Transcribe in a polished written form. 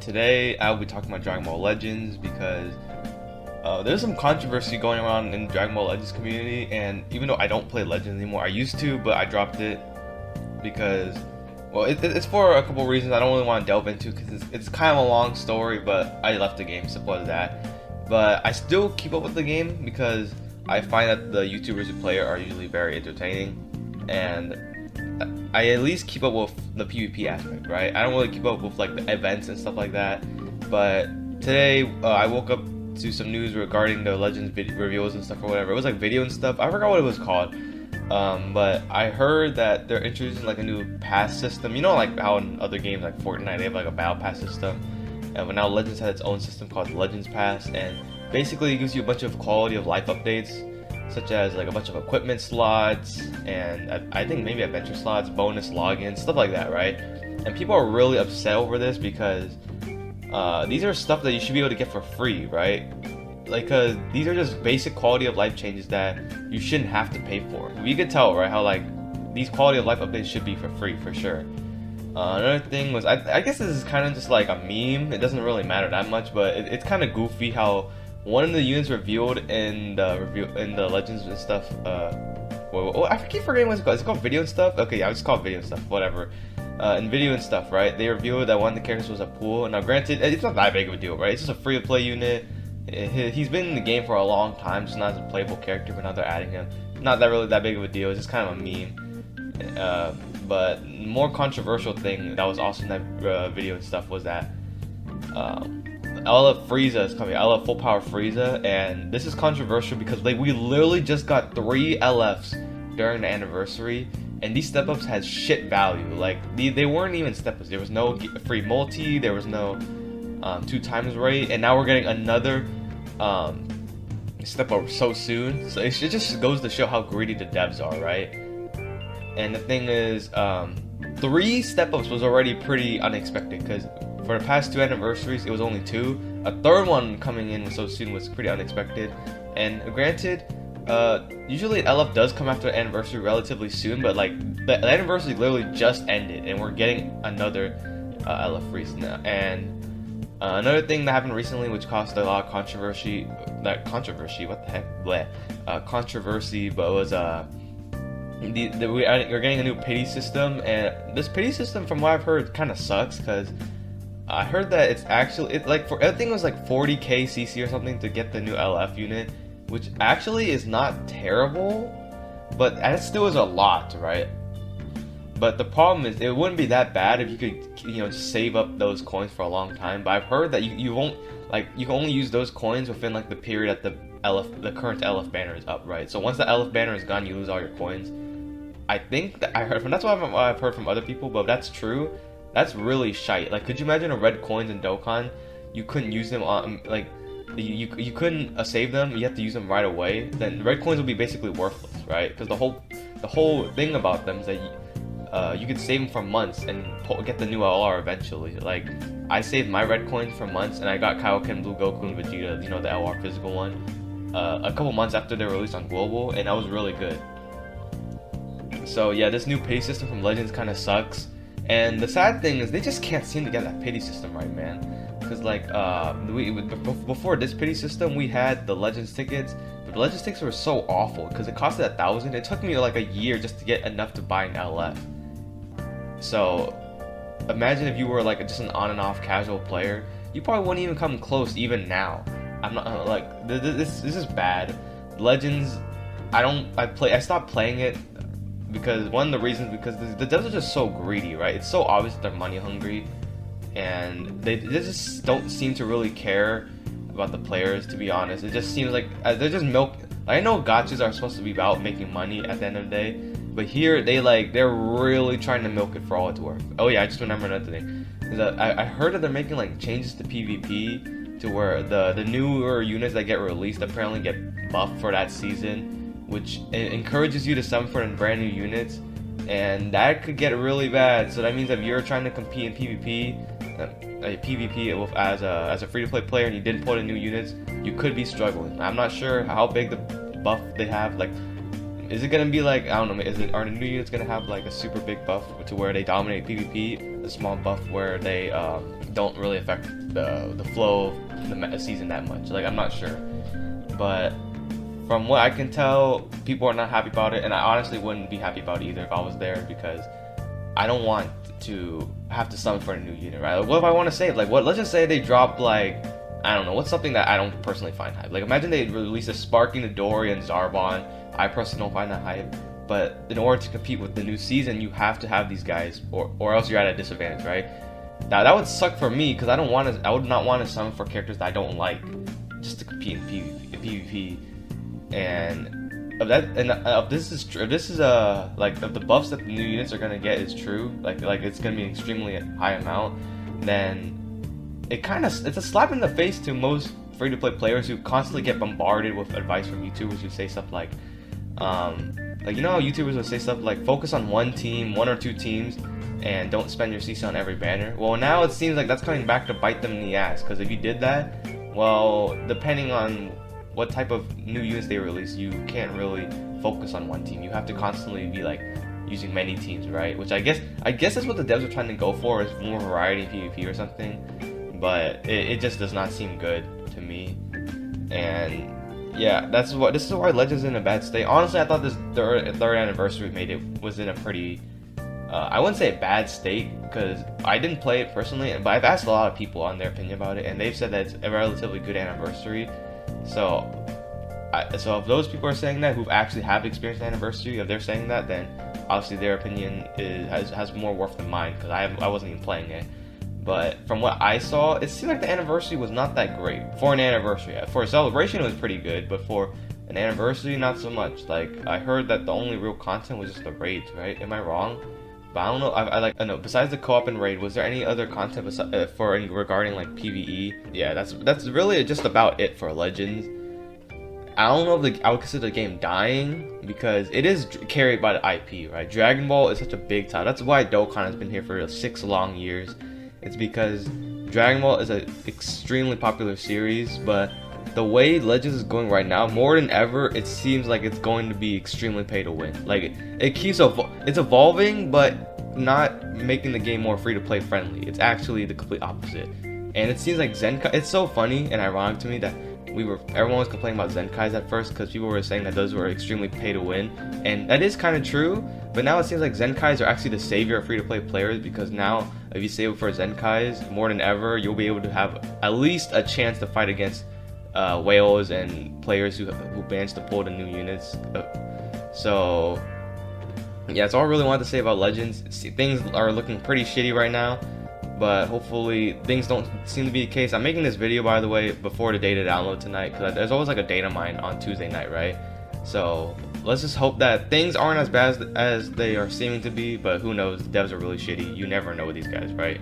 Today I'll be talking about Dragon Ball Legends because there's some controversy going around in Dragon Ball Legends community, and even though I don't play Legends anymore, I used to, but I dropped it because, well, it's for a couple reasons I don't really want to delve into because it's kind of a long story, but I left the game, simple as that. But I still keep up with the game because I find that the YouTubers who play it are usually very entertaining, and I at least keep up with the PvP aspect, right? I don't really keep up with like the events and stuff like that. But today I woke up to some news regarding the Legends reveals and stuff or whatever. It was like video and stuff. I forgot what it was called. But I heard that they're introducing like a new pass system. You know, like how in other games like Fortnite they have like a battle pass system. But now Legends has its own system called Legends Pass, and basically it gives you a bunch of quality of life updates, such as like a bunch of equipment slots and I think maybe adventure slots, bonus logins, stuff like that, right? And people are really upset over this because these are stuff that you should be able to get for free, right? Like, these are just basic quality of life changes that you shouldn't have to pay for. You could tell, right, how like these quality of life updates should be for free, for sure. Another thing was, I guess this is kind of just like a meme. It doesn't really matter that much, but it's kind of goofy how one of the units revealed in the Legends and stuff. I keep forgetting what it's called. Is it called Video and Stuff? Okay, yeah, it's called Video and Stuff. Whatever. In Video and Stuff, right? They revealed that one of the characters was a pool. Now, granted, it's not that big of a deal, right? It's just a free-to-play unit. He's been in the game for a long time, just not as a playable character, but now they're adding him. Not that really that big of a deal. It's just kind of a meme. But more controversial thing that was also in that video and stuff was that LF Frieza is coming. LF Full Power Frieza, and this is controversial because we literally just got 3 LFs during the anniversary, and these step ups had shit value. Like they weren't even step ups. There was no free multi. There was no 2 times rate, and now we're getting another step up so soon. So it just goes to show how greedy the devs are, right? And the thing is, 3 step ups was already pretty unexpected because for the past 2 anniversaries, it was only 2. A third one coming in so soon was pretty unexpected. And granted, usually LF does come after the anniversary relatively soon, but like the anniversary literally just ended, and we're getting another LF Frieza now. And another thing that happened recently, which caused a lot of controversy. What the heck? Bleh. Controversy, but it was we're getting a new pity system, and this pity system, from what I've heard, kind of sucks because I heard that it's actually like I think it was like 40k CC or something to get the new LF unit, which actually is not terrible, but that still is a lot, right? But the problem is, it wouldn't be that bad if you could, just save up those coins for a long time. But I've heard that you won't, like, you can only use those coins within like the period that the current LF banner is up, right? So once the LF banner is gone, you lose all your coins. I think that I heard from, that's what I've heard from other people, but if that's true, that's really shite. Like, could you imagine a red coins in Dokkan? You couldn't use them on, like, you couldn't save them. You have to use them right away. Then red coins will be basically worthless, right? Because the whole thing about them is that you could save them for months and get the new LR eventually. Like, I saved my red coins for months, and I got Kaioken, Blue Goku, and Vegeta, the LR physical one, a couple months after they were released on Global, and that was really good. So yeah, this new pity system from Legends kind of sucks. And the sad thing is, they just can't seem to get that pity system right, man. Because like before this pity system, we had the Legends tickets, but the Legends tickets were so awful because it costed 1,000. It took me like a year just to get enough to buy an LF. So imagine if you were like just an on and off casual player, you probably wouldn't even come close even now. I'm not like this is bad. Legends, I stopped playing it because one of the reasons, because the devs are just so greedy, right? It's so obvious that they're money hungry, and they just don't seem to really care about the players, to be honest. It just seems like they're just I know gachas are supposed to be about making money at the end of the day, but here they're really trying to milk it for all it's worth. Oh yeah, I just remember another thing. Is that I heard that they're making like changes to PvP to where the newer units that get released apparently get buffed for that season, which encourages you to summon for brand new units, and that could get really bad. So that means if you're trying to compete in PvP as a free-to-play player and you didn't put in new units, you could be struggling. I'm not sure how big the buff they have. Like, is it gonna be like, I don't know, are the new units gonna have like a super big buff to where they dominate PvP, a small buff where they don't really affect the flow of the season that much. Like, I'm not sure, but from what I can tell, people are not happy about it, and I honestly wouldn't be happy about it either if I was there, because I don't want to have to summon for a new unit, right? Like, what if I want to save? Like, what? Let's just say they drop, like, I don't know, what's something that I don't personally find hype? Like, imagine they release a Sparking Midori and Zarbon. I personally don't find that hype, but in order to compete with the new season, you have to have these guys, or else you're at a disadvantage, right? Now that would suck for me, because I would not want to summon for characters that I don't like just to compete in PvP. And if this is like, if the buffs that the new units are gonna get is true, like it's gonna be an extremely high amount, then it's a slap in the face to most free-to-play players who constantly get bombarded with advice from YouTubers who say stuff like you know how YouTubers would say stuff like, focus on one team, one or two teams, and don't spend your CC on every banner. Well, now it seems like that's coming back to bite them in the ass, because if you did that, well, depending on what type of new units they release, you can't really focus on one team. You have to constantly be like using many teams, right? Which I guess that's what the devs are trying to go for, is more variety in PvP or something. But it just does not seem good to me. And yeah, this is why Legends is in a bad state. Honestly, I thought this third anniversary was in a pretty I wouldn't say a bad state, because I didn't play it personally, but I've asked a lot of people on their opinion about it, and they've said that it's a relatively good anniversary. So if those people are saying that, who actually have experienced the anniversary, if they're saying that, then obviously their opinion has more worth than mine, because I wasn't even playing it. But from what I saw, it seemed like the anniversary was not that great for an anniversary. For a celebration, it was pretty good, but for an anniversary, not so much. Like, I heard that the only real content was just the raids, right? Am I wrong? But I don't know. I know. Besides the co-op and raid, was there any other content regarding like PVE? Yeah, that's really just about it for Legends. I don't know if I would consider the game dying, because it is carried by the IP, right? Dragon Ball is such a big title. That's why Dokkan has been here for 6 long years. It's because Dragon Ball is an extremely popular series, but the way Legends is going right now, more than ever, it seems like it's going to be extremely pay to win. Like, it's evolving, but not making the game more free to play friendly. It's actually the complete opposite. And it seems like Zenkai, it's so funny and ironic to me that everyone was complaining about Zenkais at first, because people were saying that those were extremely pay to win, and that is kind of true. But now it seems like Zenkais are actually the savior of free to play players, because now if you save for Zenkais, more than ever, you'll be able to have at least a chance to fight against whales and players who manage to pull the new units. So yeah, that's all I really wanted to say about Legends. Things are looking pretty shitty right now, but hopefully things don't seem to be the case. I'm making this video, by the way, before the data download tonight, because there's always like a data mine on Tuesday night, right? So let's just hope that things aren't as bad as they are seeming to be, but who knows? Devs are really shitty. You never know with these guys, right?